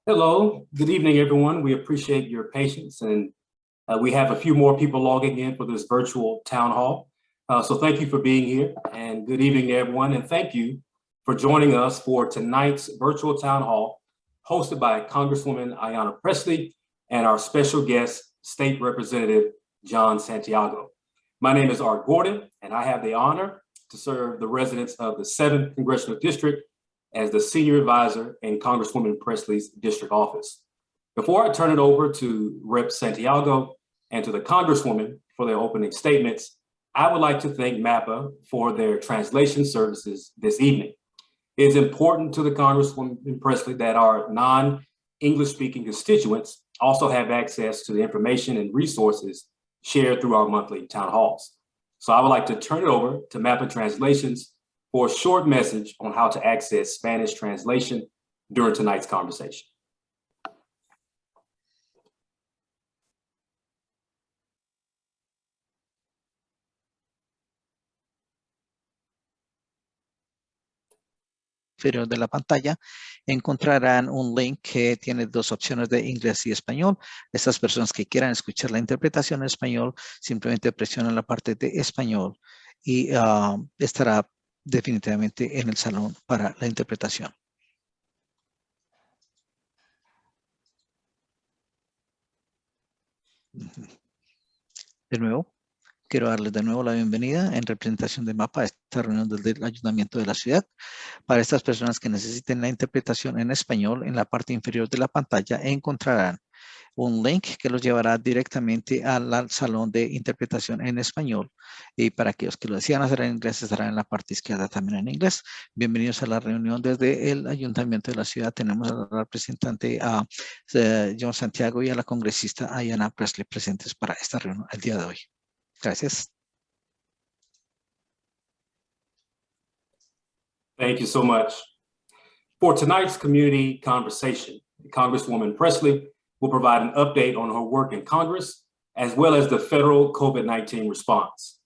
Hello, good evening, everyone. We appreciate your patience, and we have a few more people logging in for this virtual town hall. So thank you for being here, and good evening to everyone, and thank you for joining us for tonight's virtual town hall hosted by Congresswoman Ayanna Pressley and our special guest, State Representative John Santiago. My name is Art Gordon, and I have the honor to serve the residents of the 7th Congressional District as the Senior Advisor in Congresswoman Pressley's district office. Before I turn it over to Rep. Santiago and to the Congresswoman for their opening statements, I would like to thank MAPA for their translation services this evening. It is important to the Congresswoman Pressley that our non-English speaking constituents also have access to the information and resources shared through our monthly town halls. So I would like to turn it over to MAPA Translations for a short message on how to access Spanish translation during tonight's conversation. Inferior de la pantalla encontrarán un link que tiene dos opciones de inglés y español. Estas personas que quieran escuchar la interpretación en español simplemente presionan la parte de español y estará definitivamente en el salón para la interpretación. De nuevo, quiero darles de nuevo la bienvenida en representación de MAPA a esta reunión del Ayuntamiento de la ciudad. Para estas personas que necesiten la interpretación en español, en la parte inferior de la pantalla encontrarán un link que los llevará directamente al salón de interpretación en español. Y para aquellos que lo desean hacer en inglés, estará en la parte izquierda también en inglés. Bienvenidos a la reunión desde el Ayuntamiento de la ciudad. Tenemos al representante a John Santiago y a la congresista Ayanna Pressley presentes para esta reunión el día de hoy. Gracias. Thank you so much. For tonight's community conversation, Congresswoman Pressley will provide an update on her work in Congress, as well as the federal COVID-19 response.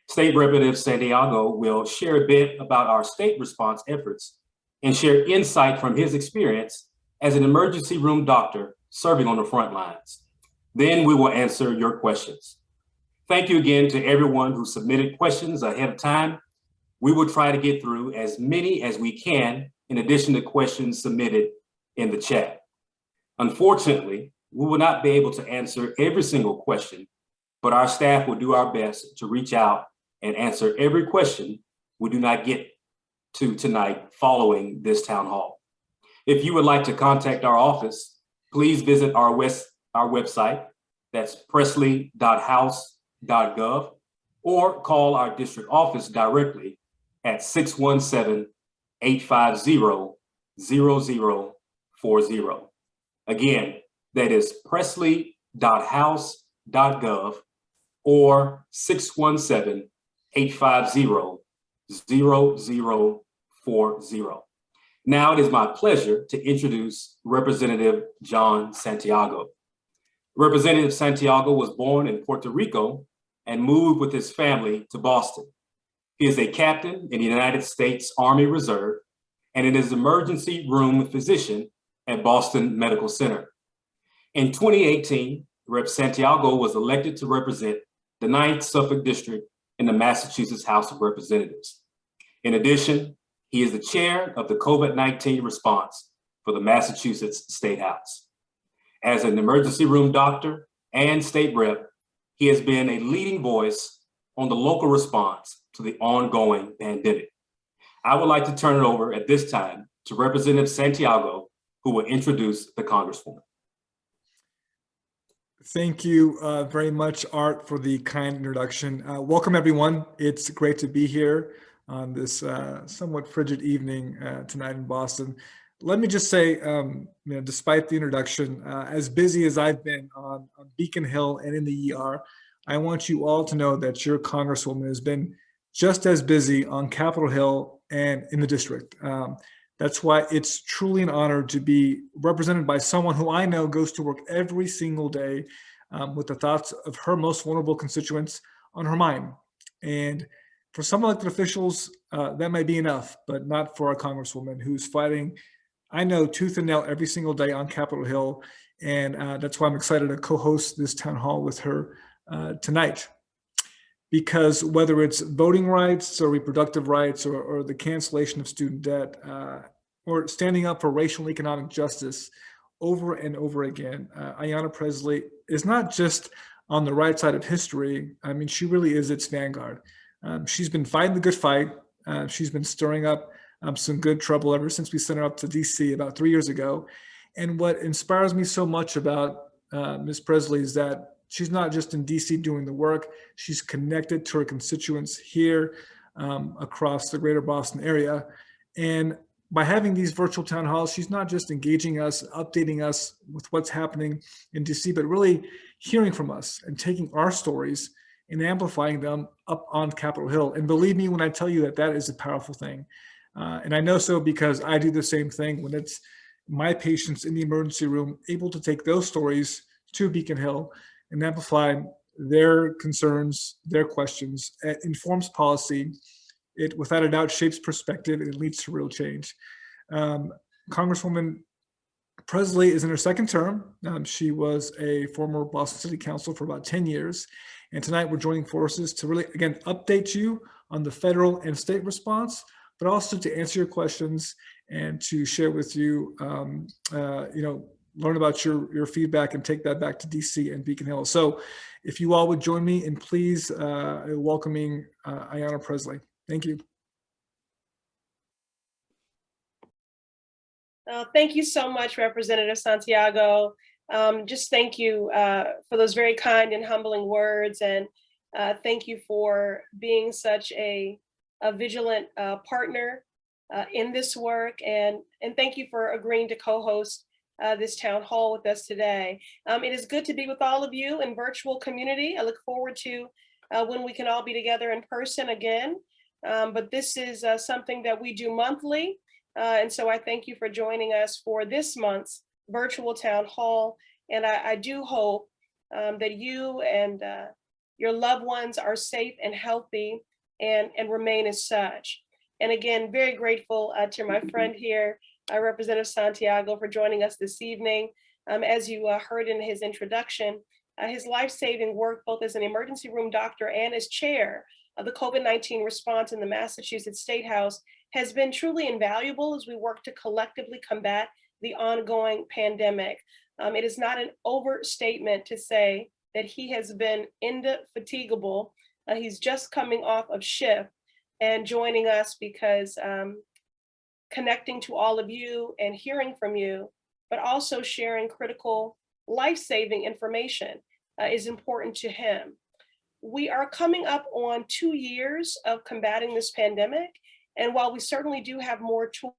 State Representative Santiago will share a bit about our state response efforts and share insight from his experience as an emergency room doctor serving on the front lines. Then we will answer your questions. Thank you again to everyone who submitted questions ahead of time. We will try to get through as many as we can in addition to questions submitted in the chat. Unfortunately, we will not be able to answer every single question, but our staff will do our best to reach out and answer every question we do not get to tonight following this town hall. If you would like to contact our office, please visit our website, that's presley.house.gov, or call our district office directly at 617-850-0040. Again, that is presley.house.gov or 617-850-0040. Now it is my pleasure to introduce Representative John Santiago. Representative Santiago was born in Puerto Rico and moved with his family to Boston. He is a captain in the United States Army Reserve and is an emergency room physician at Boston Medical Center. In 2018, Rep. Santiago was elected to represent the 9th Suffolk District in the Massachusetts House of Representatives. In addition, he is the chair of the COVID-19 response for the Massachusetts State House. As an emergency room doctor and state rep, he has been a leading voice on the local response to the ongoing pandemic. I would like to turn it over at this time to Representative Santiago, who will introduce the Congresswoman. Thank you very much, Art, for the kind introduction. Welcome, everyone. It's great to be here on this somewhat frigid evening tonight in Boston. Let me just say, despite the introduction, as busy as I've been on Beacon Hill and in the ER, I want you all to know that your Congresswoman has been just as busy on Capitol Hill and in the district. That's why it's truly an honor to be represented by someone who I know goes to work every single day with the thoughts of her most vulnerable constituents on her mind. And for some elected officials, that might be enough, but not for our Congresswoman who's fighting I know, tooth and nail every single day on Capitol Hill. And that's why I'm excited to co-host this town hall with her tonight. Because whether it's voting rights or reproductive rights or the cancellation of student debt or standing up for racial and economic justice over and over again, Ayanna Pressley is not just on the right side of history. I mean, she really is its vanguard. She's been fighting the good fight. She's been stirring up some good trouble ever since we sent her up to DC about 3 years ago. And what inspires me so much about Ms. Pressley is that she's not just in DC doing the work, she's connected to her constituents here across the greater Boston area. And by having these virtual town halls, she's not just engaging us, updating us with what's happening in DC, but really hearing from us and taking our stories and amplifying them up on Capitol Hill. And believe me when I tell you that that is a powerful thing. And I know so because I do the same thing when it's my patients in the emergency room able to take those stories to Beacon Hill and amplify their concerns, their questions. It informs policy. It, without a doubt, shapes perspective, and it leads to real change. Congresswoman Pressley is in her second term. She was a former Boston City Council for about 10 years. And tonight we're joining forces to really, again, update you on the federal and state response, but also to answer your questions and to share with you, learn about your feedback and take that back to DC and Beacon Hill. So if you all would join me in please welcoming Ayanna Pressley. Thank you. Thank you so much, Representative Santiago. Just thank you for those very kind and humbling words. And thank you for being such a vigilant partner in this work. And thank you for agreeing to co-host this town hall with us today. It is good to be with all of you in virtual community. I look forward to when we can all be together in person again. But this is something that we do monthly. And so I thank you for joining us for this month's virtual town hall. And I do hope that you and your loved ones are safe and healthy and remain as such. And again, very grateful to my friend here, Representative Santiago, for joining us this evening. As you heard in his introduction, his life-saving work, both as an emergency room doctor and as chair of the COVID-19 response in the Massachusetts State House, has been truly invaluable as we work to collectively combat the ongoing pandemic. It is not an overstatement to say that he has been indefatigable. He's just coming off of shift and joining us because connecting to all of you and hearing from you, but also sharing critical life-saving information is important to him. We are coming up on 2 years of combating this pandemic. And while we certainly do have more tools,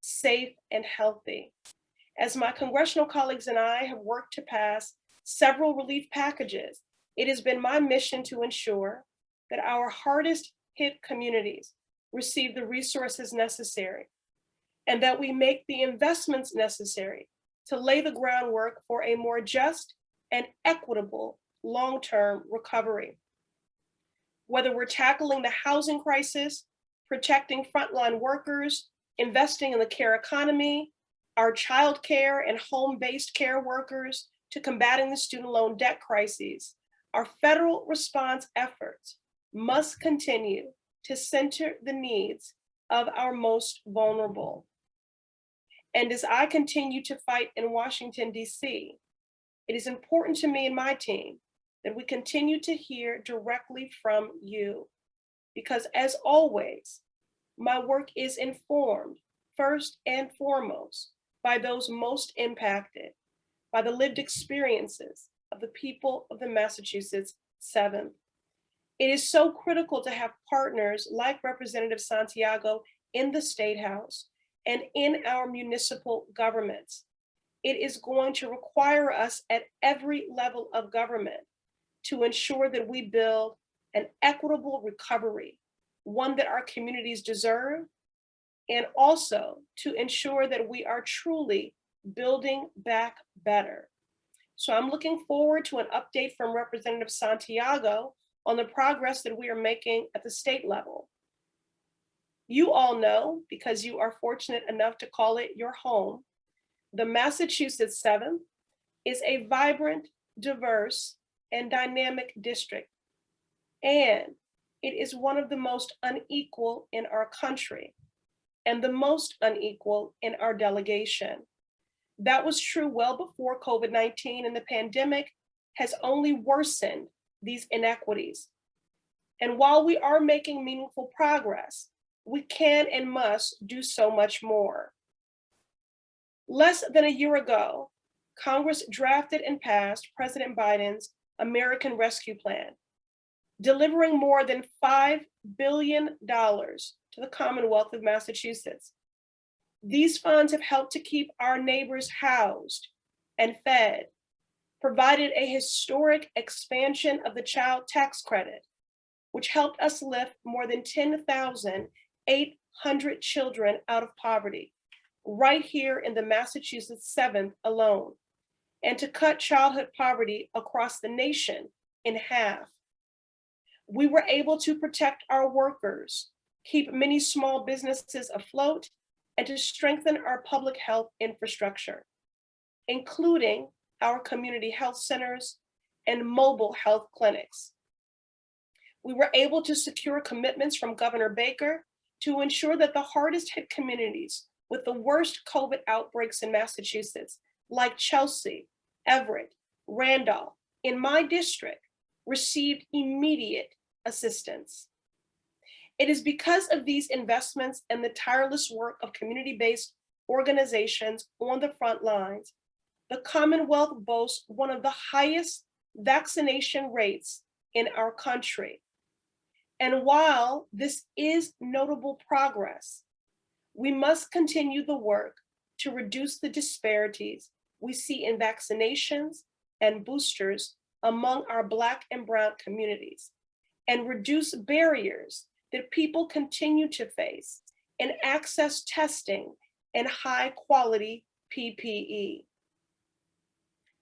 safe and healthy. As my congressional colleagues and I have worked to pass several relief packages, it has been my mission to ensure that our hardest hit communities receive the resources necessary and that we make the investments necessary to lay the groundwork for a more just and equitable long-term recovery. Whether we're tackling the housing crisis, protecting frontline workers, investing in the care economy, our child care and home-based care workers, to combating the student loan debt crises, our federal response efforts must continue to center the needs of our most vulnerable. And as I continue to fight in Washington, D.C., it is important to me and my team that we continue to hear directly from you, because as always, my work is informed first and foremost by those most impacted, by the lived experiences of the people of the Massachusetts 7th. It is so critical to have partners like Representative Santiago in the State House and in our municipal governments. It is going to require us at every level of government to ensure that we build an equitable recovery one that our communities deserve, and also to ensure that we are truly building back better. So I'm looking forward to an update from Representative Santiago on the progress that we are making at the state level. You all know, because you are fortunate enough to call it your home, the Massachusetts 7th is a vibrant, diverse, and dynamic district. And it is one of the most unequal in our country and the most unequal in our delegation. That was true well before COVID-19, and the pandemic has only worsened these inequities. And while we are making meaningful progress, we can and must do so much more. Less than a year ago, Congress drafted and passed President Biden's American Rescue Plan, delivering more than $5 billion to the Commonwealth of Massachusetts. These funds have helped to keep our neighbors housed and fed, provided a historic expansion of the child tax credit, which helped us lift more than 10,800 children out of poverty, right here in the Massachusetts 7th alone, and to cut childhood poverty across the nation in half. We were able to protect our workers, keep many small businesses afloat, and to strengthen our public health infrastructure, including our community health centers and mobile health clinics. We were able to secure commitments from Governor Baker to ensure that the hardest hit communities with the worst COVID outbreaks in Massachusetts, like Chelsea, Everett, Randolph, in my district, received immediate assistance. It is because of these investments and the tireless work of community-based organizations on the front lines, the Commonwealth boasts one of the highest vaccination rates in our country. And while this is notable progress, we must continue the work to reduce the disparities we see in vaccinations and boosters among our Black and Brown communities, and reduce barriers that people continue to face and access testing and high quality PPE.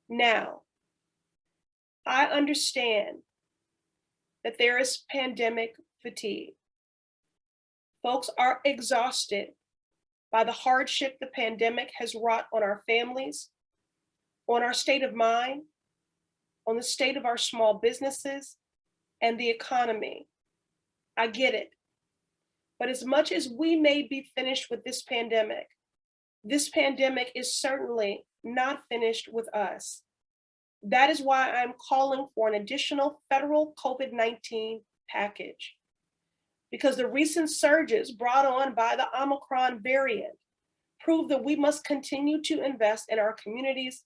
Now, I understand that there is pandemic fatigue. Folks are exhausted by the hardship the pandemic has wrought on our families, on our state of mind, on the state of our small businesses, and the economy. I get it. But as much as we may be finished with this pandemic is certainly not finished with us. That is why I'm calling for an additional federal COVID-19 package, because the recent surges brought on by the Omicron variant prove that we must continue to invest in our communities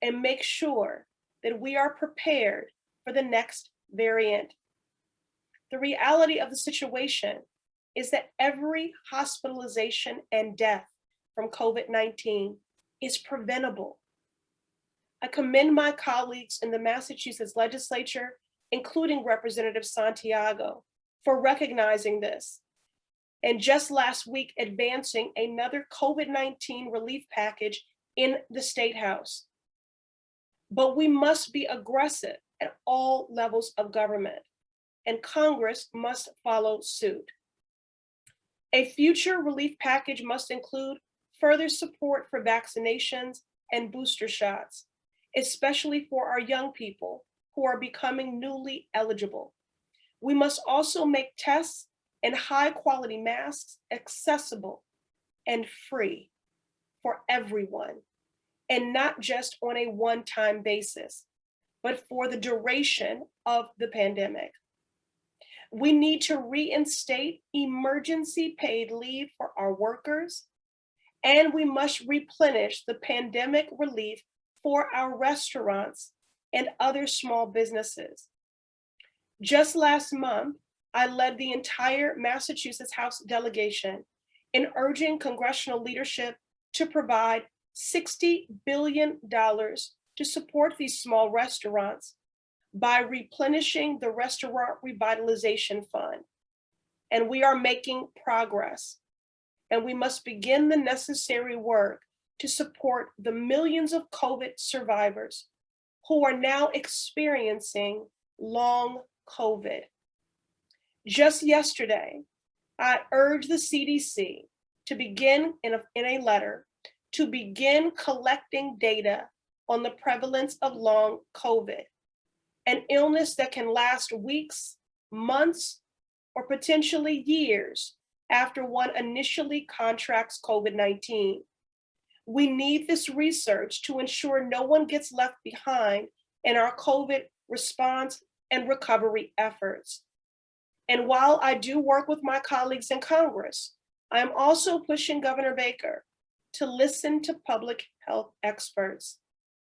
and make sure that we are prepared for the next variant. The reality of the situation is that every hospitalization and death from COVID-19 is preventable. I commend my colleagues in the Massachusetts legislature, including Representative Santiago, for recognizing this, and just last week advancing another COVID-19 relief package in the State House. But we must be aggressive at all levels of government, and Congress must follow suit. A future relief package must include further support for vaccinations and booster shots, especially for our young people who are becoming newly eligible. We must also make tests and high quality masks accessible and free for everyone, and not just on a one-time basis, but for the duration of the pandemic. We need to reinstate emergency paid leave for our workers, and we must replenish the pandemic relief for our restaurants and other small businesses. Just last month, I led the entire Massachusetts House delegation in urging congressional leadership to provide $60 billion to support these small restaurants by replenishing the Restaurant Revitalization Fund. and we are making progress. And we must begin the necessary work to support the millions of COVID survivors who are now experiencing long COVID. Just yesterday, I urged the CDC to begin in a letter to begin collecting data on the prevalence of long COVID, an illness that can last weeks, months, or potentially years after one initially contracts COVID-19. We need this research to ensure no one gets left behind in our COVID response and recovery efforts. And while I do work with my colleagues in Congress, I am also pushing Governor Baker to listen to public health experts.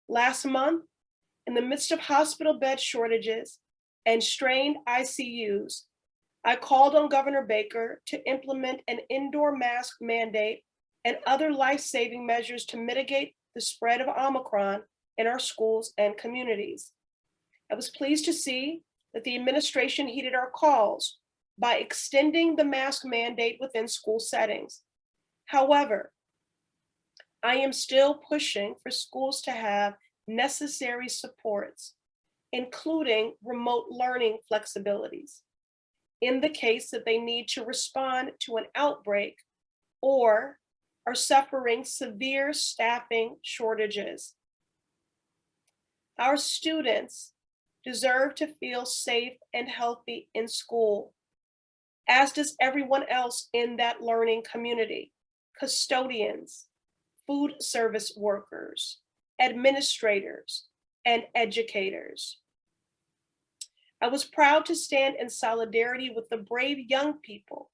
Last month, in the midst of hospital bed shortages and strained ICUs, I called on Governor Baker to implement an indoor mask mandate and other life-saving measures to mitigate the spread of Omicron in our schools and communities. I was pleased to see that the administration heeded our calls by extending the mask mandate within school settings. However, I am still pushing for schools to have necessary supports, including remote learning flexibilities, in the case that they need to respond to an outbreak or are suffering severe staffing shortages. Our students deserve to feel safe and healthy in school, as does everyone else in that learning community: custodians, food service workers, administrators, and educators. I was proud to stand in solidarity with the brave young people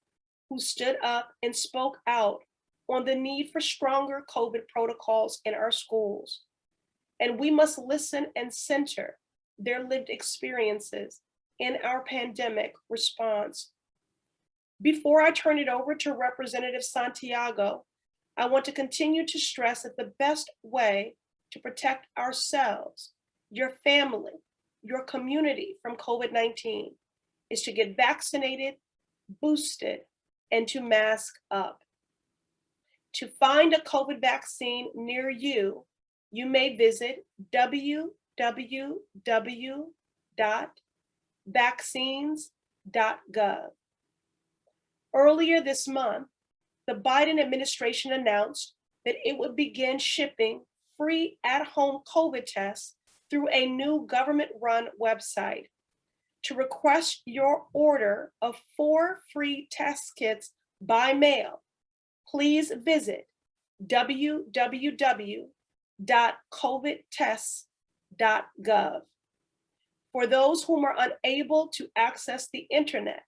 who stood up and spoke out on the need for stronger COVID protocols in our schools. And we must listen and center their lived experiences in our pandemic response. Before I turn it over to Representative Santiago, I want to continue to stress that the best way to protect ourselves, your family, your community from COVID-19 is to get vaccinated, boosted, and to mask up. To find a COVID vaccine near you, you may visit www.vaccines.gov. Earlier this month, the Biden administration announced that it would begin shipping free at-home COVID tests through a new government-run website. To request your order of 4 free test kits by mail, please visit www.covidtests.gov. For those whom are unable to access the internet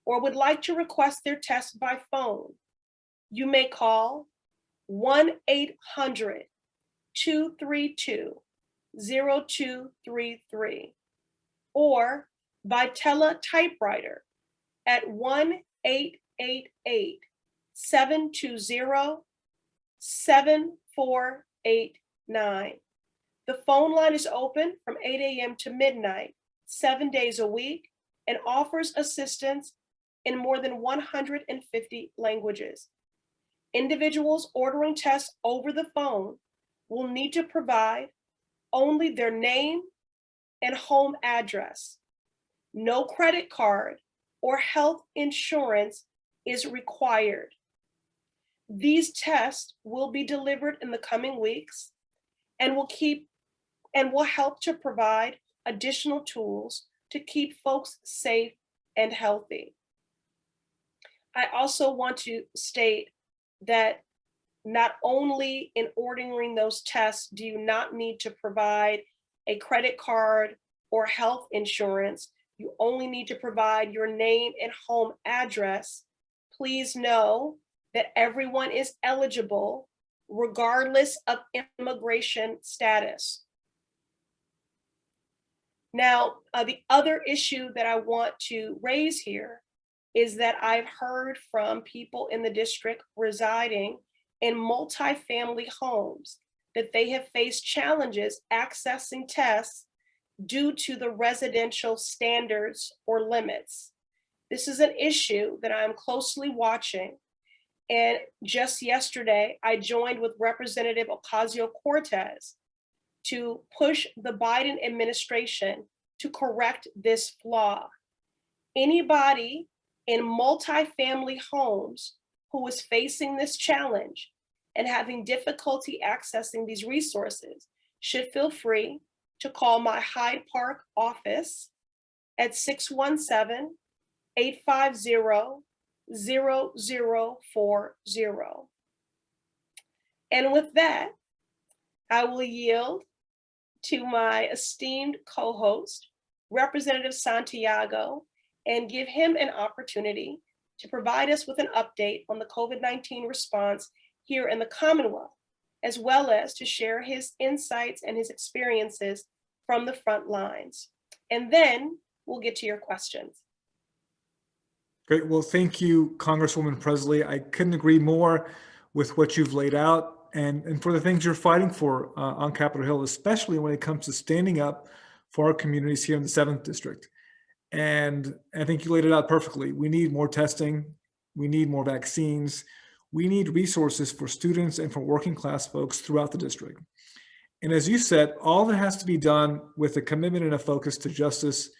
or would like to request their test by phone, you may call 1-800-232-0233 or by teletypewriter at 1-888-720-7489. The phone line is open from 8 a.m. to midnight, 7 days a week, and offers assistance in more than 150 languages. Individuals ordering tests over the phone will need to provide only their name and home address. No credit card or health insurance is required. These tests will be delivered in the coming weeks and will help to provide additional tools to keep folks safe and healthy. I also want to state that not only in ordering those tests do you not need to provide a credit card or health insurance, you only need to provide your name and home address. Please know that everyone is eligible regardless of immigration status. Now, the other issue that I want to raise here is that I've heard from people in the district residing in multifamily homes that they have faced challenges accessing tests due to the residential standards or limits. This is an issue that I'm closely watching. And just yesterday, I joined with Representative Ocasio-Cortez to push the Biden administration to correct this flaw. Anybody in multifamily homes who is facing this challenge and having difficulty accessing these resources should feel free to call my Hyde Park office at 617-850-0040. And with that, I will yield to my esteemed co-host, Representative Santiago, and give him an opportunity to provide us with an update on the COVID-19 response here in the Commonwealth, as well as to share his insights and his experiences from the front lines. And then we'll get to your questions. Great. Well, thank you, Congresswoman Pressley. I couldn't agree more with what you've laid out and for the things you're fighting for on Capitol Hill, especially when it comes to standing up for our communities here in the 7th District. And I think you laid it out perfectly. We need more testing. We need more vaccines. We need resources for students and for working class folks throughout the district. And as you said, all that has to be done with a commitment and a focus to justice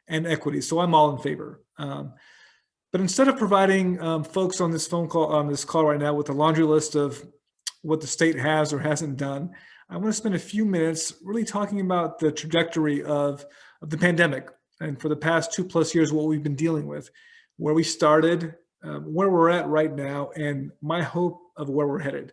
and equity. So I'm all in favor. But instead of providing folks on this call right now with a laundry list of what the state has or hasn't done, I want to spend a few minutes really talking about the trajectory of the pandemic. And for the past 2+ years, what we've been dealing with, where we started, where we're at right now, and my hope of where we're headed.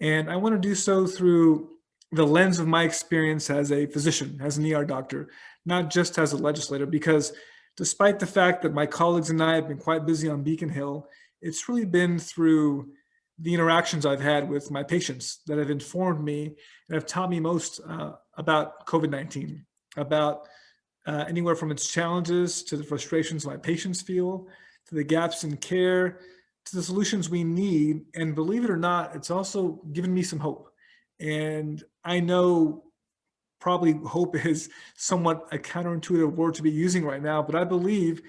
And I want to do so through the lens of my experience as a physician, as an ER doctor, not just as a legislator, because despite the fact that my colleagues and I have been quite busy on Beacon Hill, it's really been through the interactions I've had with my patients that have informed me and have taught me most about COVID-19, about anywhere from its challenges to the frustrations my patients feel, to the gaps in care, to the solutions we need. And believe it or not, it's also given me some hope. And I know probably hope is somewhat a counterintuitive word to be using right now, but I believe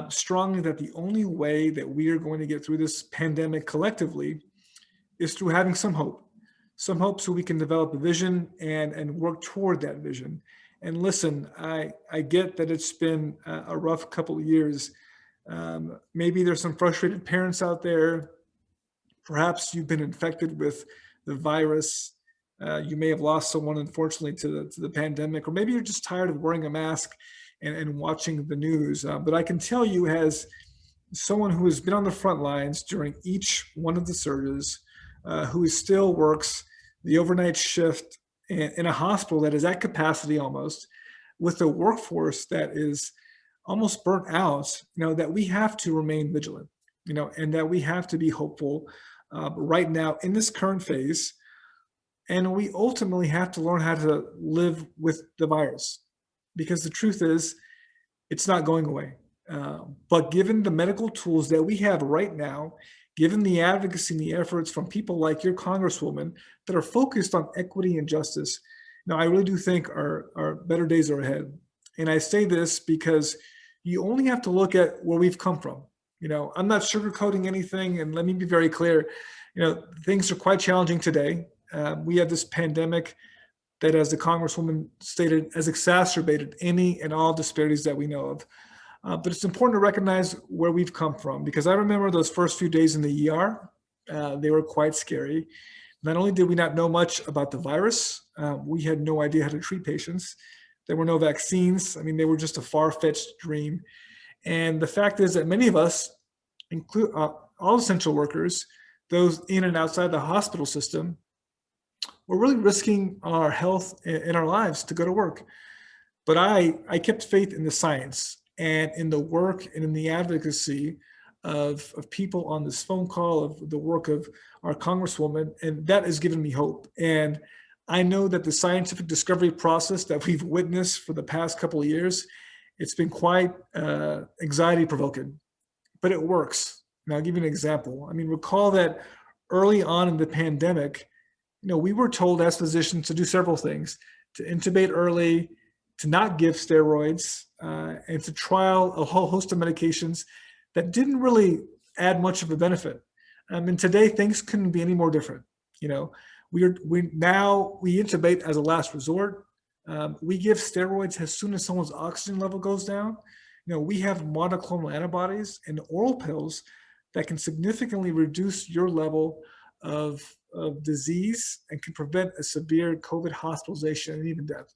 strongly that the only way that we are going to get through this pandemic collectively is through having some hope so we can develop a vision and work toward that vision. And listen, I get that it's been a rough couple of years. Maybe there's some frustrated parents out there. Perhaps you've been infected with the virus. You may have lost someone, unfortunately, to the pandemic, or maybe you're just tired of wearing a mask and watching the news. But I can tell you, as someone who has been on the front lines during each one of the surges, who still works the overnight shift in a hospital that is at capacity almost, with a workforce that is almost burnt out, that we have to remain vigilant, and that we have to be hopeful right now in this current phase. And we ultimately have to learn how to live with the virus, because the truth is, it's not going away. But given the medical tools that we have right now, given the advocacy and the efforts from people like your Congresswoman that are focused on equity and justice, I really do think our better days are ahead. And I say this because you only have to look at where we've come from. I'm not sugarcoating anything, and let me be very clear. Things are quite challenging today. We have this pandemic that, as the Congresswoman stated, has exacerbated any and all disparities that we know of. But it's important to recognize where we've come from, because I remember those first few days in the ER, they were quite scary. Not only did we not know much about the virus, we had no idea how to treat patients. There were no vaccines. They were just a far-fetched dream. And the fact is that many of us, include all essential workers, those in and outside the hospital system, we're really risking our health and our lives to go to work. But I kept faith in the science and in the work and in the advocacy of people on this phone call, of the work of our Congresswoman, and that has given me hope. And I know that the scientific discovery process that we've witnessed for the past couple of years, it's been quite anxiety provoking, but it works. And I'll give you an example. Recall that early on in the pandemic, we were told as physicians to do several things: to intubate early, to not give steroids, and to trial a whole host of medications that didn't really add much of a benefit. And today things couldn't be any more different. You know, we intubate as a last resort. We give steroids as soon as someone's oxygen level goes down. You know, we have monoclonal antibodies and oral pills that can significantly reduce your level of disease and can prevent a severe COVID hospitalization and even death.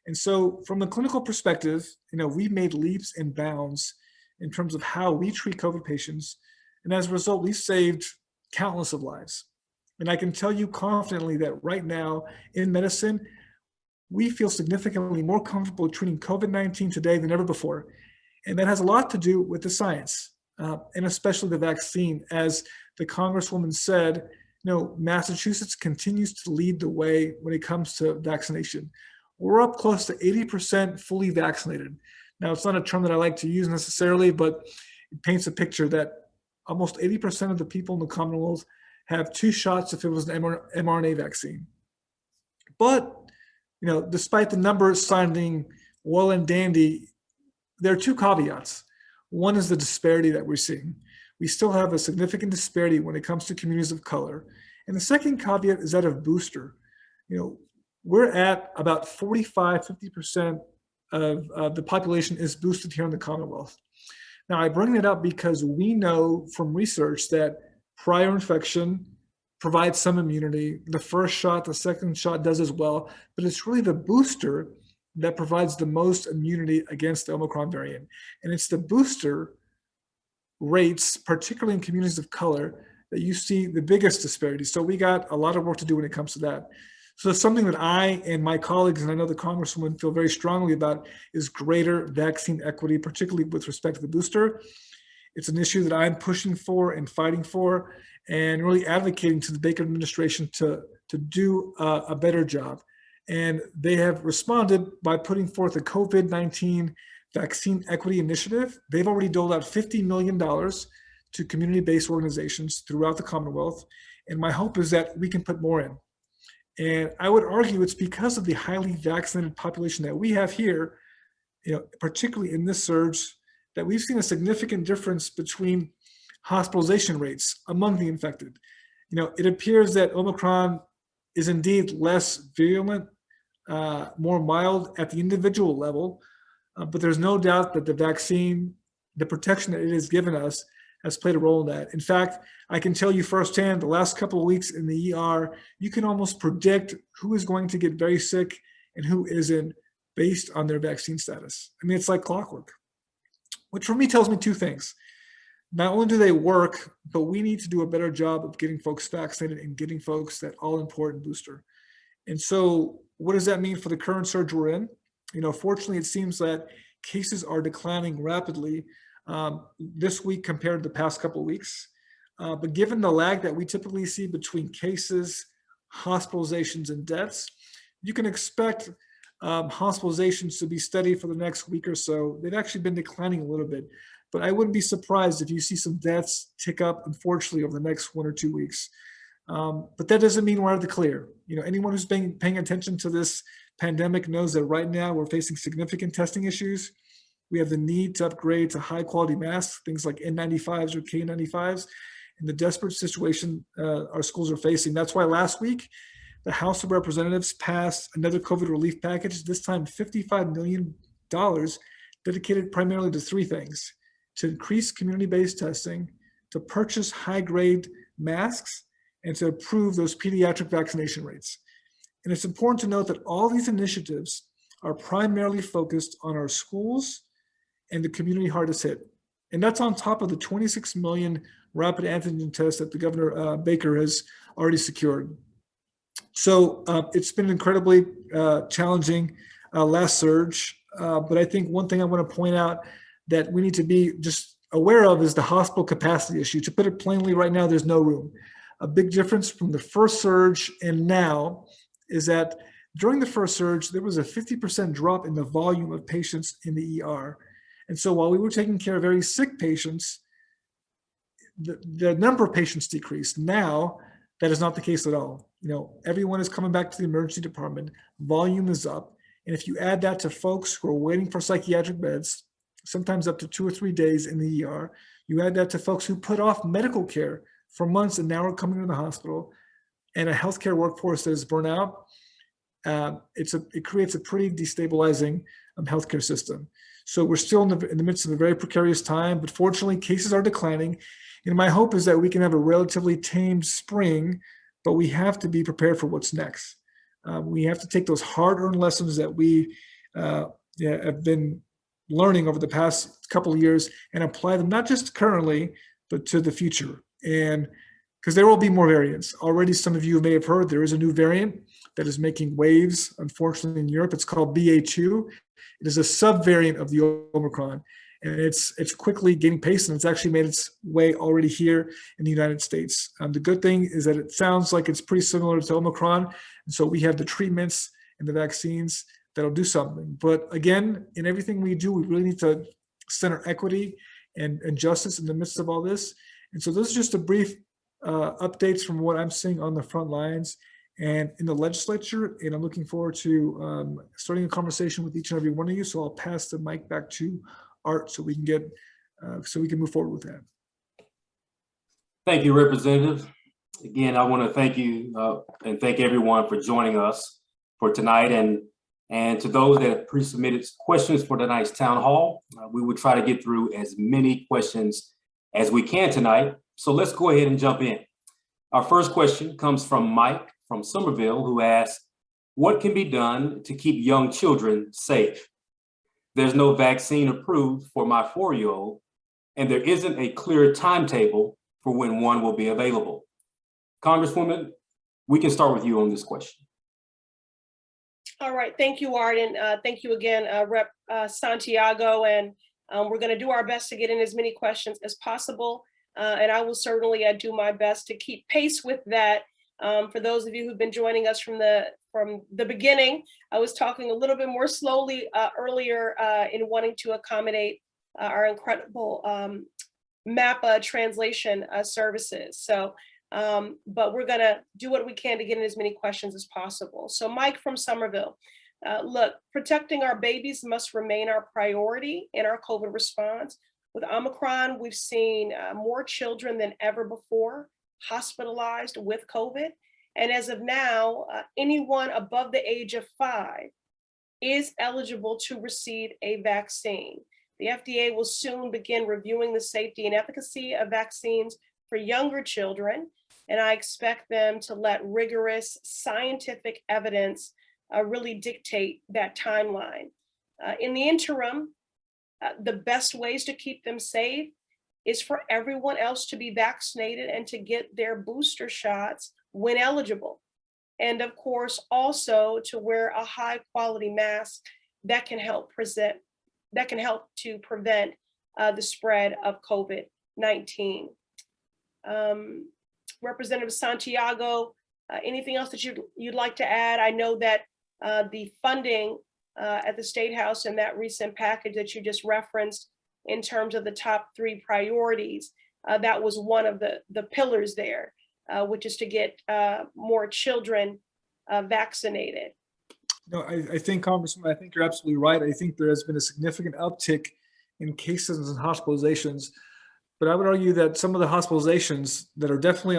And so from a clinical perspective, you know, we've made leaps and bounds in terms of how we treat COVID patients. And as a result, we've saved countless of lives. And I can tell you confidently that right now in medicine, we feel significantly more comfortable treating COVID-19 today than ever before. And that has a lot to do with the science, and especially the vaccine. As the Congresswoman said, you know, Massachusetts continues to lead the way when it comes to vaccination. We're up close to 80% fully vaccinated. Now, it's not a term that I like to use necessarily, but it paints a picture that almost 80% of the people in the Commonwealth have 2 shots if it was an mRNA vaccine. But, you know, despite the numbers sounding well and dandy, there are 2 caveats. One is the disparity that we're seeing. We still have a significant disparity when it comes to communities of color. And the second caveat is that of booster. You know, we're at about 45–50% of the population is boosted here in the Commonwealth. Now, I bring that up because we know from research that prior infection provides some immunity. The first shot, the second shot does as well, but it's really the booster that provides the most immunity against the Omicron variant. And it's the booster rates, particularly in communities of color, that you see the biggest disparity. So we got a lot of work to do when it comes to that. So it's something that I and my colleagues, and I know the Congresswoman, feel very strongly about is greater vaccine equity, particularly with respect to the booster. It's an issue that I'm pushing for and fighting for and really advocating to the Baker administration to do a better job. And they have responded by putting forth a COVID-19 vaccine equity initiative. They've already doled out $50 million to community-based organizations throughout the Commonwealth. And my hope is that we can put more in. And I would argue it's because of the highly vaccinated population that we have here, you know, particularly in this surge, that we've seen a significant difference between hospitalization rates among the infected. You know, it appears that Omicron is indeed less virulent, more mild at the individual level, but there's no doubt that the vaccine, the protection that it has given us, has played a role in that. In fact, I can tell you firsthand, the last couple of weeks in the ER, you can almost predict who is going to get very sick and who isn't based on their vaccine status. I mean, it's like clockwork, which for me tells me 2 things. Not only do they work, but we need to do a better job of getting folks vaccinated and getting folks that all-important booster. And so what does that mean for the current surge we're in? You know, fortunately, it seems that cases are declining rapidly this week compared to the past couple of weeks. But given the lag that we typically see between cases, hospitalizations, and deaths, you can expect hospitalizations to be steady for the next week or so. They've actually been declining a little bit, but I wouldn't be surprised if you see some deaths tick up, unfortunately, over the next 1 or 2 weeks. But that doesn't mean we're out of the clear. You know, anyone who's been paying attention to this pandemic knows that right now we're facing significant testing issues. We have the need to upgrade to high quality masks, things like N95s or K95s, in the desperate situation our schools are facing. That's why last week, the House of Representatives passed another COVID relief package, this time $55 million, dedicated primarily to 3 things: to increase community-based testing, to purchase high-grade masks, and to improve those pediatric vaccination rates. And it's important to note that all these initiatives are primarily focused on our schools and the community hardest hit. And that's on top of the 26 million rapid antigen tests that the Governor Baker has already secured. So it's been incredibly challenging last surge. But I think one thing I want to point out that we need to be just aware of is the hospital capacity issue. To put it plainly, right now, there's no room. A big difference from the first surge and now is that during the first surge, there was a 50% drop in the volume of patients in the ER. And so while we were taking care of very sick patients, the number of patients decreased. Now, that is not the case at all. You know, everyone is coming back to the emergency department. Volume is up. And if you add that to folks who are waiting for psychiatric beds, sometimes up to 2 or 3 days in the ER, you add that to folks who put off medical care for months and now are coming to the hospital, and a healthcare workforce that is burnt out, it creates a pretty destabilizing healthcare system. So we're still in the midst of a very precarious time, but fortunately cases are declining. And my hope is that we can have a relatively tamed spring, but we have to be prepared for what's next. We have to take those hard-earned lessons that we have been learning over the past couple of years and apply them not just currently, but to the future. And because there will be more variants. Already some of you may have heard there is a new variant that is making waves, unfortunately, in Europe. It's called BA2. It is a subvariant of the Omicron, and it's quickly gaining pace, and it's actually made its way already here in the United States. The good thing is that it sounds like it's pretty similar to Omicron, and so we have the treatments and the vaccines that'll do something. But again, in everything we do, we really need to center equity and justice in the midst of all this. And so those are just a brief updates from what I'm seeing on the front lines and in the legislature, and I'm looking forward to starting a conversation with each and every one of you. So I'll pass the mic back to Art so we can move forward with that. Thank you, Representative. Again, I want to thank you and thank everyone for joining us for tonight, and to those that have pre-submitted questions for tonight's town hall. We will try to get through as many questions as we can tonight. So let's go ahead and jump in. Our first question comes from Mike from Somerville, who asks, what can be done to keep young children safe? There's no vaccine approved for my 4-year-old, and there isn't a clear timetable for when one will be available. Congresswoman, we can start with you on this question. All right, thank you, Art, and thank you again, Rep. Santiago, and we're gonna do our best to get in as many questions as possible, and I will certainly do my best to keep pace with that. For those of you who've been joining us from the beginning, I was talking a little bit more slowly earlier in wanting to accommodate our incredible MAPA translation services. So, but we're gonna do what we can to get in as many questions as possible. So Mike from Somerville, look, protecting our babies must remain our priority in our COVID response. With Omicron, we've seen more children than ever before hospitalized with COVID. And as of now, anyone above the age of 5 is eligible to receive a vaccine. The FDA will soon begin reviewing the safety and efficacy of vaccines for younger children, and I expect them to let rigorous scientific evidence really dictate that timeline. In the interim, the best ways to keep them safe is for everyone else to be vaccinated and to get their booster shots when eligible. And of course, also to wear a high quality mask that can help to prevent the spread of COVID-19. Representative Santiago, anything else that you'd like to add? I know that the funding at the State House and that recent package that you just referenced in terms of the top 3 priorities, that was one of the pillars there, which is to get more children vaccinated. No, I think, Congressman, I think you're absolutely right. I think there has been a significant uptick in cases and hospitalizations, but I would argue that some of the hospitalizations that are definitely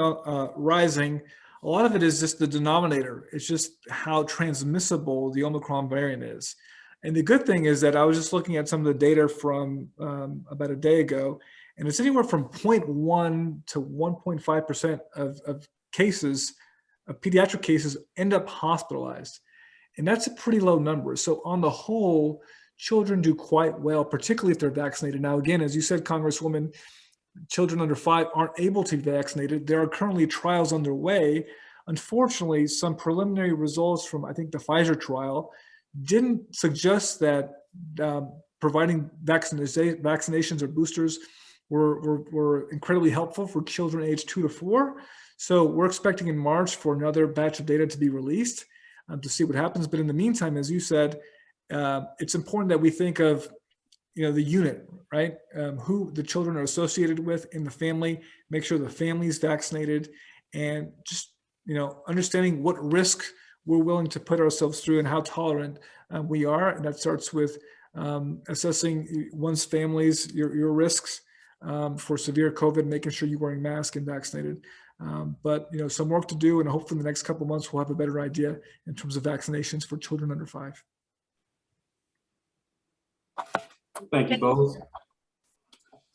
rising, a lot of it is just the denominator. It's just how transmissible the Omicron variant is. And the good thing is that I was just looking at some of the data from about a day ago, and it's anywhere from 0.1 to 1.5% of cases, of pediatric cases, end up hospitalized. And that's a pretty low number. So on the whole, children do quite well, particularly if they're vaccinated. Now, again, as you said, Congresswoman, children under 5 aren't able to be vaccinated. There are currently trials underway. Unfortunately, some preliminary results from, I think, the Pfizer trial didn't suggest that providing vaccinations or boosters were incredibly helpful for children aged 2 to 4. So we're expecting in March for another batch of data to be released to see what happens. But in the meantime, as you said, it's important that we think of the unit, right? Who the children are associated with in the family, make sure the family is vaccinated, and just understanding what risk we're willing to put ourselves through and how tolerant we are, and that starts with assessing one's families, your risks for severe COVID, making sure you're wearing masks and vaccinated. But some work to do, and hopefully in the next couple of months we'll have a better idea in terms of vaccinations for children under 5. Thank you both.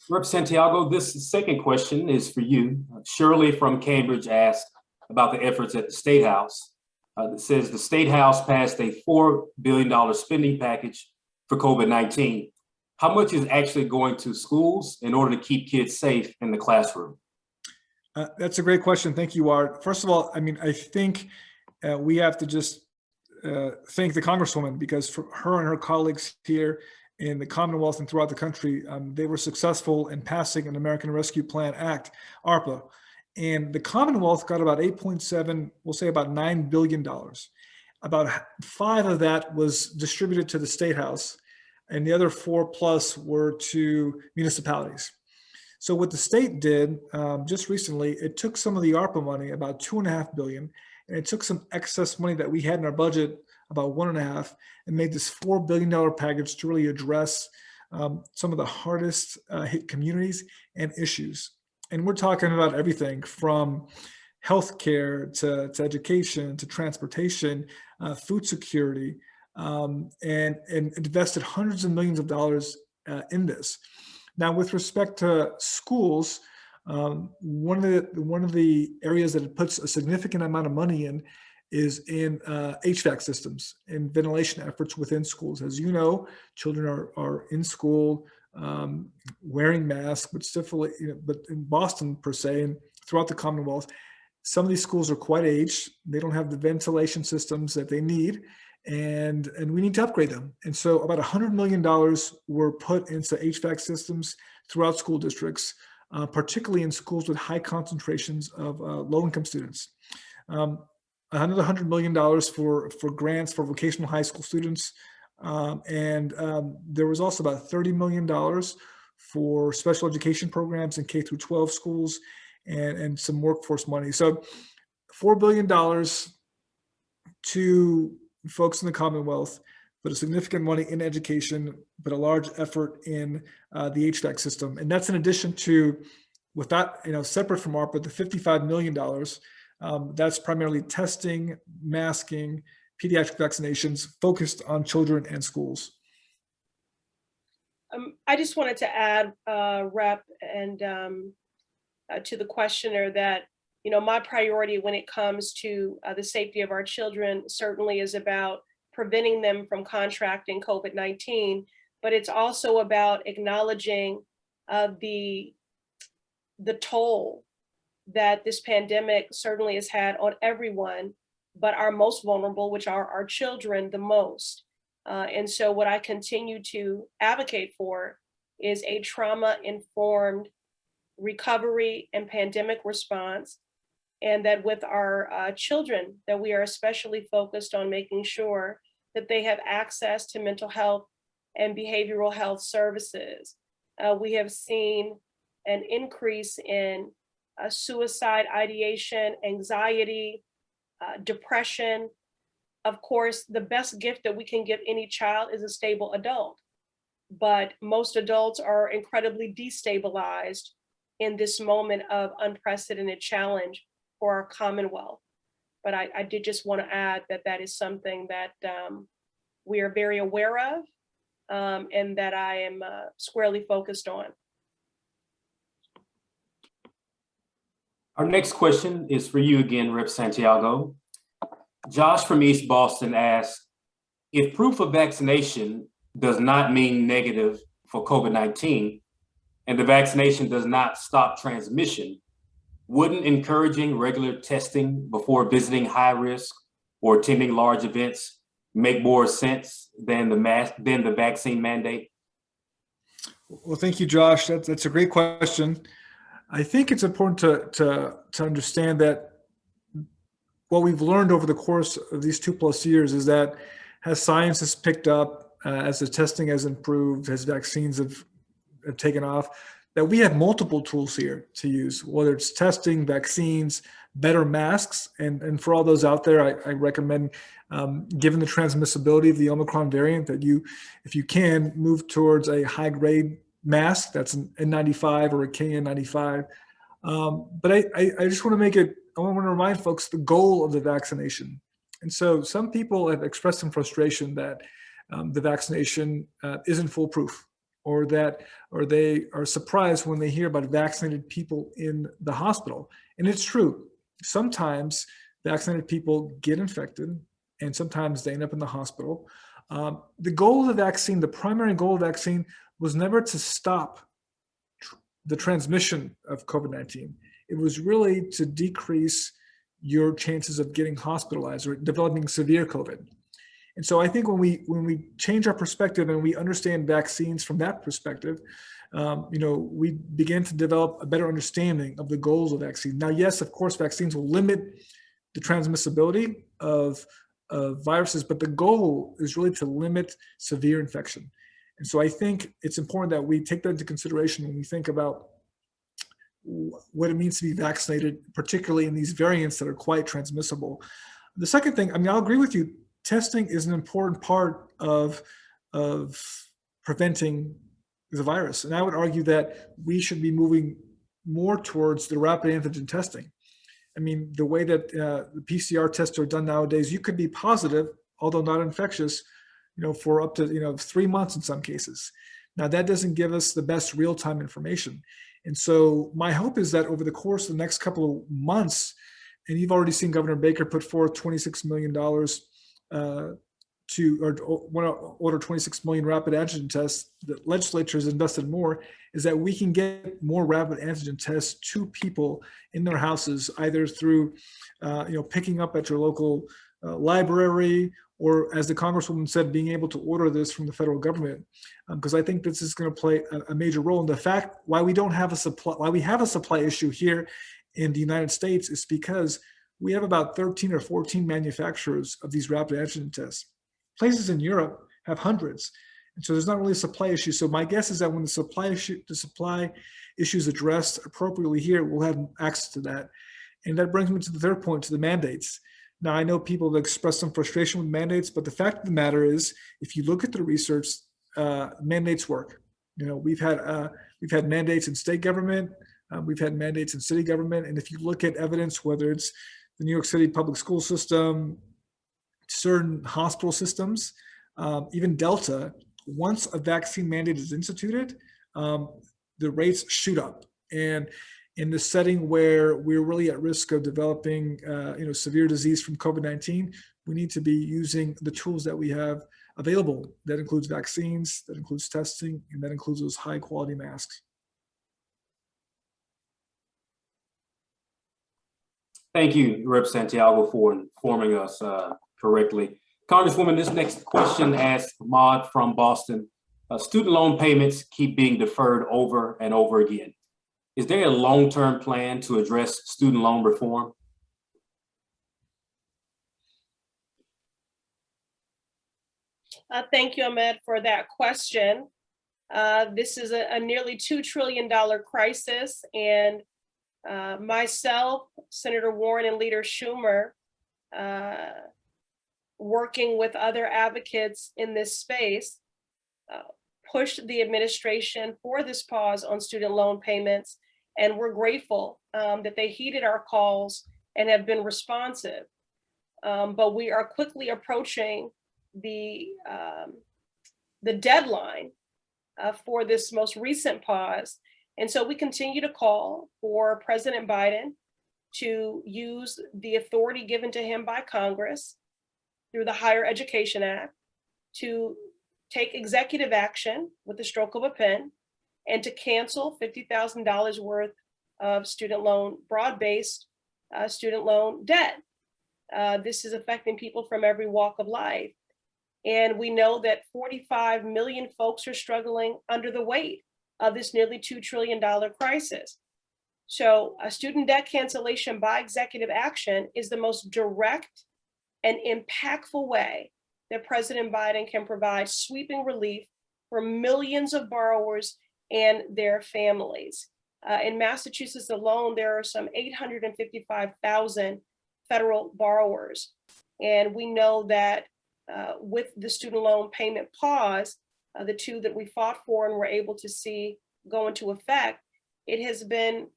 Rep. Santiago, this second question is for you. Shirley from Cambridge asked about the efforts at the State House. It says the State House passed a $4 billion spending package for COVID-19. How much is actually going to schools in order to keep kids safe in the classroom? That's a great question. Thank you, Art. First of all, I think we have to just thank the Congresswoman, because for her and her colleagues here in the Commonwealth and throughout the country, they were successful in passing an American Rescue Plan Act, ARPA. And the Commonwealth got about 8.7, we'll say about $9 billion. About 5 of that was distributed to the State House, and the other 4+ were to municipalities. So what the state did just recently, it took some of the ARPA money, about $2.5 billion, and it took some excess money that we had in our budget, about $1.5, and made this $4 billion package to really address some of the hardest hit communities and issues. And we're talking about everything from healthcare to education to transportation, food security, and invested hundreds of millions of dollars in this. Now, with respect to schools, one of the areas that it puts a significant amount of money in is in HVAC systems and ventilation efforts within schools. As you know, children are in school wearing masks, but still, but in Boston per se, and throughout the Commonwealth, some of these schools are quite aged. They don't have the ventilation systems that they need, and we need to upgrade them. And so about $100 million were put into HVAC systems throughout school districts, particularly in schools with high concentrations of low-income students. Another $100 million for grants for vocational high school students. And there was also about $30 million for special education programs in K-12 schools and some workforce money. So $4 billion to folks in the Commonwealth, but a significant money in education, but a large effort in the HVAC system. And that's in addition to, with that, separate from ARPA, the $55 million, that's primarily testing, masking, pediatric vaccinations focused on children and schools. I just wanted to add, Rep, and to the questioner that, my priority when it comes to the safety of our children certainly is about preventing them from contracting COVID-19, but it's also about acknowledging the toll that this pandemic certainly has had on everyone, but our most vulnerable, which are our children, the most. And so what I continue to advocate for is a trauma-informed recovery and pandemic response, and that with our children, that we are especially focused on making sure that they have access to mental health and behavioral health services. We have seen an increase in suicide ideation, anxiety, depression. Of course, the best gift that we can give any child is a stable adult, but most adults are incredibly destabilized in this moment of unprecedented challenge for our Commonwealth. But I did just want to add that that is something that we are very aware of and that I am squarely focused on. Our next question is for you again, Rep. Santiago. Josh from East Boston asks, if proof of vaccination does not mean negative for COVID-19 and the vaccination does not stop transmission, wouldn't encouraging regular testing before visiting high risk or attending large events make more sense than the vaccine mandate? Well, thank you, Josh. That's a great question. I think it's important to understand that what we've learned over the course of these 2+ years is that as science has picked up, as the testing has improved, as vaccines have taken off, that we have multiple tools here to use, whether it's testing, vaccines, better masks. And for all those out there, I recommend, given the transmissibility of the Omicron variant, that you, if you can, move towards a high grade mask that's an N95 or a KN95. But I just want to make it, I want to remind folks the goal of the vaccination. And so some people have expressed some frustration that the vaccination isn't foolproof, or they are surprised when they hear about vaccinated people in the hospital. And it's true. Sometimes vaccinated people get infected, and sometimes they end up in the hospital. The goal of the vaccine, the primary goal of the vaccine, was never to stop the transmission of COVID-19. It was really to decrease your chances of getting hospitalized or developing severe COVID. And so I think when we change our perspective and we understand vaccines from that perspective, we begin to develop a better understanding of the goals of vaccines. Now, yes, of course, vaccines will limit the transmissibility of viruses, but the goal is really to limit severe infection. And so I think it's important that we take that into consideration when we think about what it means to be vaccinated, particularly in these variants that are quite transmissible. The second thing, I'll agree with you, testing is an important part of preventing the virus. And I would argue that we should be moving more towards the rapid antigen testing. The way that the PCR tests are done nowadays, you could be positive, although not infectious, for up to 3 months in some cases. Now, that doesn't give us the best real-time information. And so my hope is that over the course of the next couple of months, and you've already seen Governor Baker put forth $26 million want to order 26 million rapid antigen tests. The legislature has invested more, is that we can get more rapid antigen tests to people in their houses, either through picking up at your local library, or, as the Congresswoman said, being able to order this from the federal government, because I think this is going to play a major role. And the fact why we have a supply issue here in the United States is because we have about 13 or 14 manufacturers of these rapid antigen tests. Places in Europe have hundreds. And so there's not really a supply issue. So my guess is that when the supply issue is addressed appropriately here, we'll have access to that. And that brings me to the third point, to the mandates. Now, I know people have expressed some frustration with mandates, but the fact of the matter is, if you look at the research, mandates work. We've had mandates in state government, we've had mandates in city government, and if you look at evidence, whether it's the New York City public school system, certain hospital systems, even Delta, once a vaccine mandate is instituted, the rates shoot up. And in the setting where we're really at risk of developing severe disease from COVID-19, we need to be using the tools that we have available. That includes vaccines, that includes testing, and that includes those high quality masks. Thank you, Rep. Santiago, for informing us correctly. Congresswoman, this next question asks Maud from Boston. Student loan payments keep being deferred over and over again. Is there a long-term plan to address student loan reform? Thank you, Ahmed, for that question. This is a nearly $2 trillion crisis, and myself, Senator Warren, and Leader Schumer, working with other advocates in this space, pushed the administration for this pause on student loan payments, and we're grateful that they heeded our calls and have been responsive. But we are quickly approaching the deadline for this most recent pause. And so we continue to call for President Biden to use the authority given to him by Congress through the Higher Education Act to take executive action with the stroke of a pen and to cancel $50,000 worth of student loan, broad-based student loan debt. This is affecting people from every walk of life. And we know that 45 million folks are struggling under the weight of this nearly $2 trillion crisis. So a student debt cancellation by executive action is the most direct and impactful way that President Biden can provide sweeping relief for millions of borrowers and their families. In Massachusetts alone, there are some 855,000 federal borrowers. And we know that with the student loan payment pause, the two that we fought for and were able to see go into effect, it has been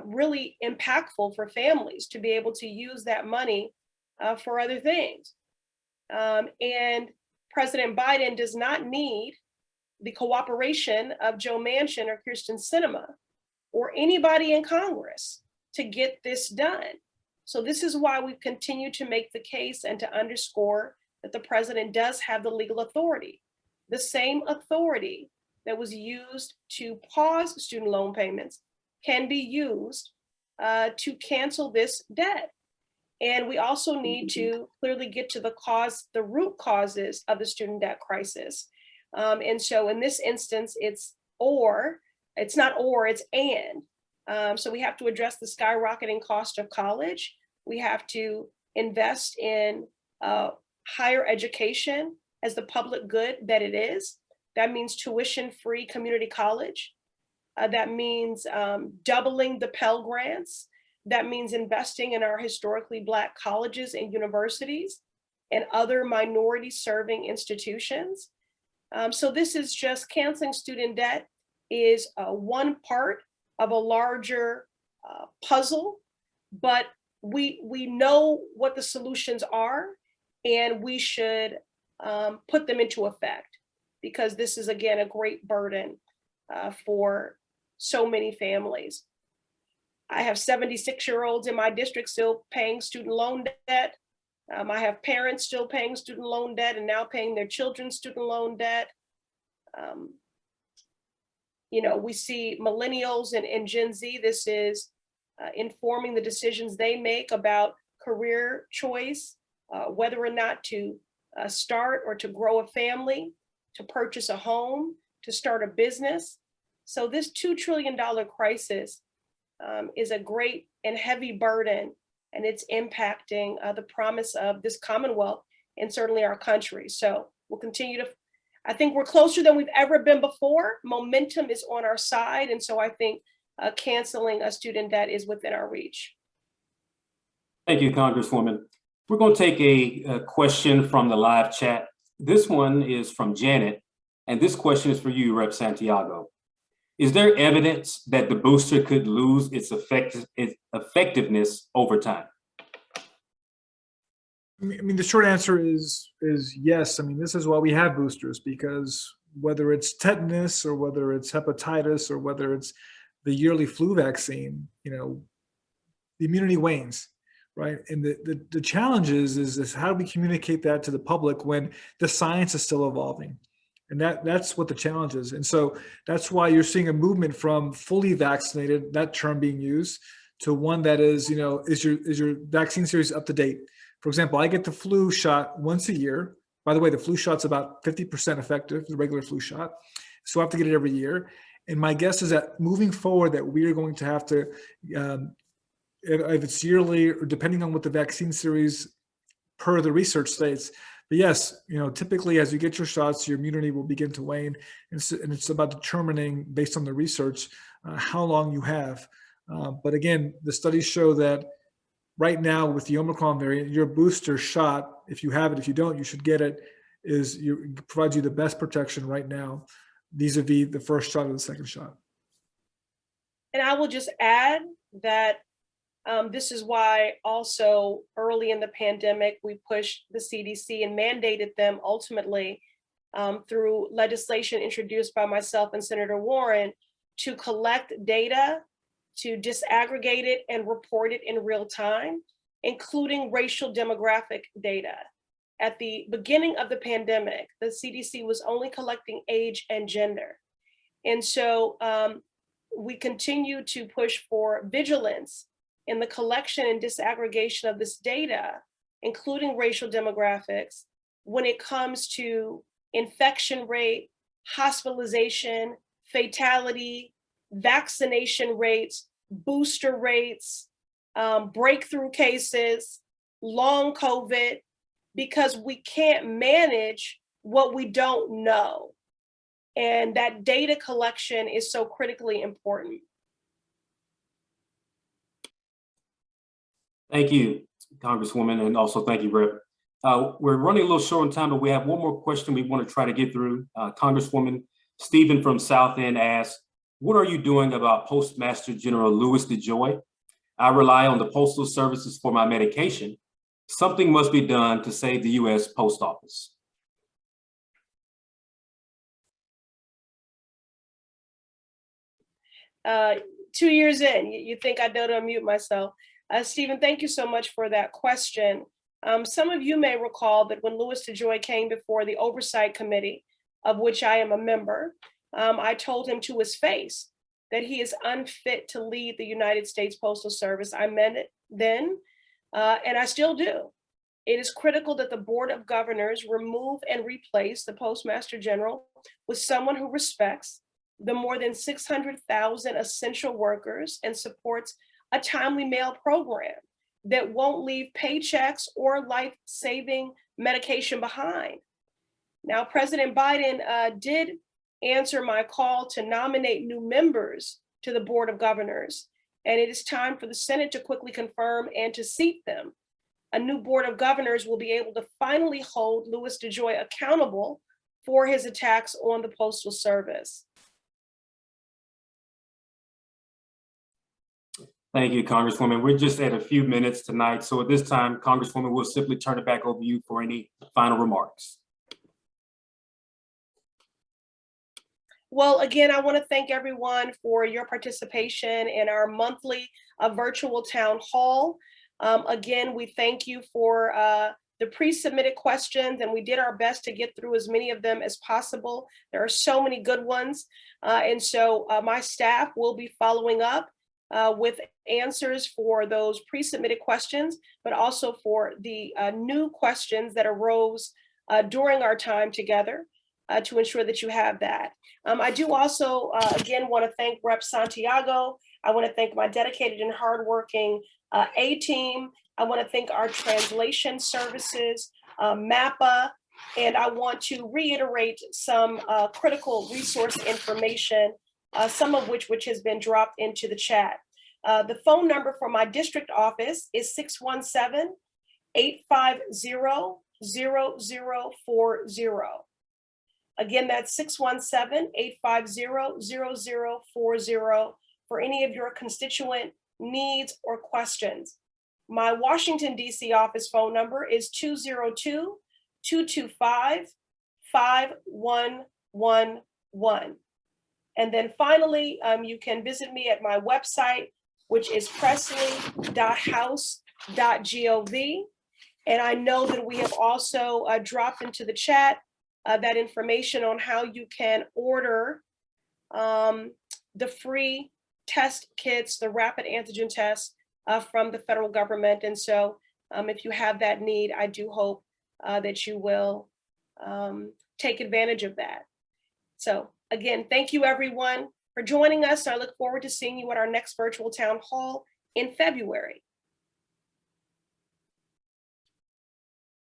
really impactful for families to be able to use that money for other things. And President Biden does not need the cooperation of Joe Manchin or Kirsten Sinema or anybody in Congress to get this done. So this is why we've continued to make the case and to underscore that the president does have the legal authority, the same authority that was used to pause student loan payments can be used to cancel this debt. And we also need to clearly get to the root causes of the student debt crisis. And so in this instance, it's not or, it's and. So we have to address the skyrocketing cost of college. We have to invest in higher education as the public good that it is. That means tuition-free community college. That means doubling the Pell Grants. That means investing in our historically Black colleges and universities and other minority-serving institutions. So this is just canceling student debt is one part of a larger puzzle, but we know what the solutions are, and we should put them into effect, because this is, again, a great burden for so many families. I have 76-year-olds in my district still paying student loan debt. I have parents still paying student loan debt and now paying their children's student loan debt. We see millennials and Gen Z. This is informing the decisions they make about career choice, whether or not to start or to grow a family, to purchase a home, to start a business. So this $2 trillion crisis is a great and heavy burden, and it's impacting the promise of this Commonwealth and certainly our country. So we'll continue to, I think we're closer than we've ever been before. Momentum is on our side. And so I think canceling a student debt is within our reach. Thank you, Congresswoman. We're going to take a question from the live chat. This one is from Janet, and this question is for you, Rep. Santiago. Is there evidence that the booster could lose its effectiveness over time? I mean, the short answer is yes. I mean, this is why we have boosters, because whether it's tetanus or whether it's hepatitis or whether it's the yearly flu vaccine, the immunity wanes, right? And the challenge is how do we communicate that to the public when the science is still evolving? And that's what the challenge is. And so that's why you're seeing a movement from fully vaccinated, that term being used, to one that is, is your vaccine series up to date? For example, I get the flu shot once a year. By the way, the flu shot's about 50% effective, the regular flu shot. So I have to get it every year. And my guess is that moving forward, that we are going to have to, if it's yearly or depending on what the vaccine series per the research states. But yes, typically as you get your shots, your immunity will begin to wane. And it's about determining, based on the research, how long you have. But again, the studies show that right now with the Omicron variant, your booster shot, if you have it, if you don't, you should get it, provides you the best protection right now, vis-a-vis the first shot or the second shot. And I will just add that this is why also early in the pandemic, we pushed the CDC and mandated them ultimately through legislation introduced by myself and Senator Warren to collect data, to disaggregate it and report it in real time, including racial demographic data. At the beginning of the pandemic, the CDC was only collecting age and gender. And so we continue to push for vigilance in the collection and disaggregation of this data, including racial demographics, when it comes to infection rate, hospitalization, fatality, vaccination rates, booster rates, breakthrough cases, long COVID, because we can't manage what we don't know. And that data collection is so critically important. Thank you, Congresswoman, and also thank you, Rep. We're running a little short on time, but we have one more question we want to try to get through. Congresswoman Stephen from South End asked, what are you doing about Postmaster General Louis DeJoy? I rely on the Postal Services for my medication. Something must be done to save the U.S. Post Office. Uh, 2 years in, you think I don't unmute myself. Stephen, thank you so much for that question. Some of you may recall that when Louis DeJoy came before the Oversight Committee, of which I am a member, I told him to his face that he is unfit to lead the United States Postal Service. I meant it then, and I still do. It is critical that the Board of Governors remove and replace the Postmaster General with someone who respects the more than 600,000 essential workers and supports a timely mail program that won't leave paychecks or life-saving medication behind. Now, President Biden did answer my call to nominate new members to the Board of Governors, and it is time for the Senate to quickly confirm and to seat them. A new Board of Governors will be able to finally hold Louis DeJoy accountable for his attacks on the Postal Service. Thank you, Congresswoman. We're just at a few minutes tonight. So at this time, Congresswoman, we'll simply turn it back over to you for any final remarks. Well, again, I want to thank everyone for your participation in our monthly virtual town hall. Again, we thank you for the pre-submitted questions, and we did our best to get through as many of them as possible. There are so many good ones. And so my staff will be following up with answers for those pre-submitted questions, but also for the new questions that arose during our time together to ensure that you have that. I do also, again, want to thank Rep. Santiago. I want to thank my dedicated and hardworking A-team. I want to thank our translation services, MAPA, and I want to reiterate some critical resource information, some of which has been dropped into the chat. The phone number for my district office is 617-850-0040. Again, that's 617-850-0040 for any of your constituent needs or questions. My Washington, D.C. office phone number is 202-225-5111. And then finally, you can visit me at my website, which is presley.house.gov. And I know that we have also dropped into the chat that information on how you can order the free test kits, the rapid antigen tests from the federal government. And so if you have that need, I do hope that you will take advantage of that. So again, thank you everyone for joining us. I look forward to seeing you at our next virtual town hall in February.